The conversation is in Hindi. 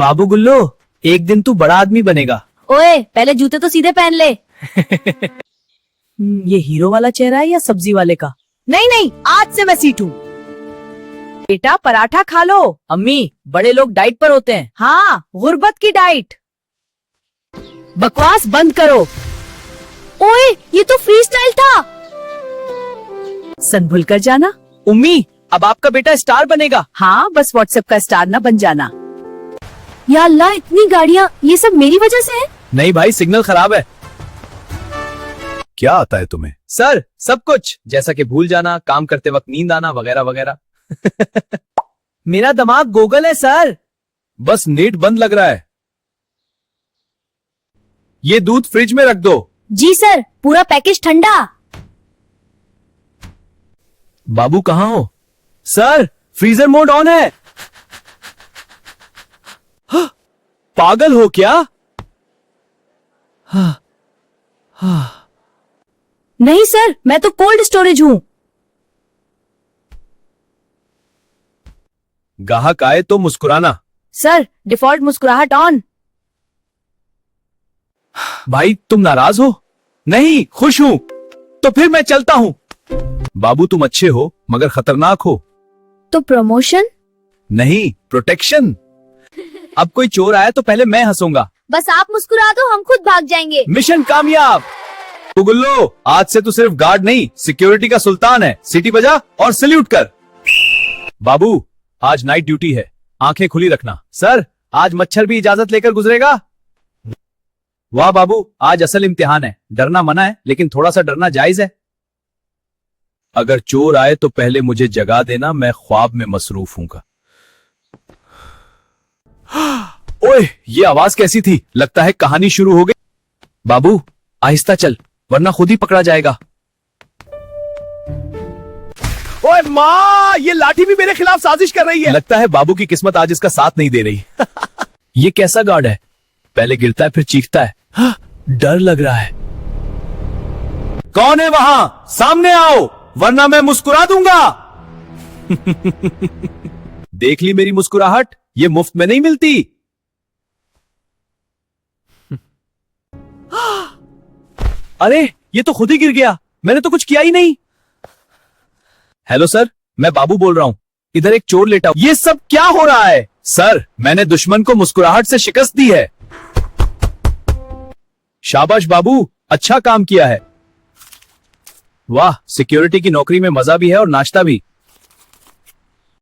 बाबू गुल्लो, एक दिन तू बड़ा आदमी बनेगा। ओए पहले जूते तो सीधे पहन ले। ये हीरो वाला चेहरा है या सब्जी वाले का? नहीं नहीं, आज से मैं सीट हूँ। बेटा पराठा खा लो। अम्मी, बड़े लोग डाइट पर होते हैं। हाँ, गुर्बत की डाइट। बकवास बंद करो। ओए ये तो फ्री स्टाइल था। सन भूल कर जाना। उम्मी, अब आपका बेटा स्टार बनेगा। हाँ, बस व्हाट्सएप का स्टार ना बन जाना। या अल्लाह, इतनी गाड़ियाँ, ये सब मेरी वजह से है। नहीं भाई, सिग्नल खराब है। क्या आता है तुम्हें? सर, सब कुछ, जैसा कि भूल जाना, काम करते वक्त नींद आना, वगैरह वगैरह। मेरा दिमाग गूगल है सर। बस नेट बंद लग रहा है। ये दूध फ्रिज में रख दो। जी सर, पूरा पैकेज ठंडा। बाबू कहाँ हो? सर, फ्रीजर मोड ऑन है। हाँ, पागल हो क्या? नहीं सर, मैं तो कोल्ड स्टोरेज हूँ। ग्राहक आए तो मुस्कुराना। सर, डिफॉल्ट मुस्कुराहट ऑन। भाई तुम नाराज हो? नहीं, खुश हूँ। तो फिर मैं चलता हूँ। बाबू तुम अच्छे हो मगर खतरनाक हो। तो प्रमोशन? नहीं, प्रोटेक्शन। अब कोई चोर आया तो पहले मैं हंसूंगा। बस आप मुस्कुरा दो, हम खुद भाग जाएंगे। मिशन कामयाब। गुल्लो, आज से तू सिर्फ गार्ड नहीं, सिक्योरिटी का सुल्तान है। सीटी बजा और सल्यूट कर। बाबू, आज नाइट ड्यूटी है, आंखें खुली रखना। सर, आज मच्छर भी इजाजत लेकर गुजरेगा। वाह बाबू, आज असल इम्तिहान है। डरना मना है, लेकिन थोड़ा सा डरना जायज है। अगर चोर आए तो पहले मुझे जगा देना, मैं ख्वाब में मसरूफ हूँगा। ओए, ये आवाज कैसी थी? लगता है कहानी शुरू हो गई। बाबू, आहिस्ता चल, वरना खुद ही पकड़ा जाएगा। ओए माँ, ये लाठी भी मेरे खिलाफ साजिश कर रही है। लगता है बाबू की किस्मत आज इसका साथ नहीं दे रही। ये कैसा गार्ड है? पहले गिरता है फिर चीखता है। हाँ, डर लग रहा है। कौन है वहां? सामने आओ, वरना मैं मुस्कुरा दूंगा। देख ली मेरी मुस्कुराहट? ये मुफ्त में नहीं मिलती। अरे, ये तो खुद ही गिर गया। मैंने तो कुछ किया ही नहीं। हेलो सर, मैं बाबू बोल रहा हूं। इधर एक चोर लेटा। ये सब क्या हो रहा है? सर, मैंने दुश्मन को मुस्कुराहट से शिकस्त दी है। शाबाश बाबू, अच्छा काम किया है। वाह, सिक्योरिटी की नौकरी में मजा भी है और नाश्ता भी।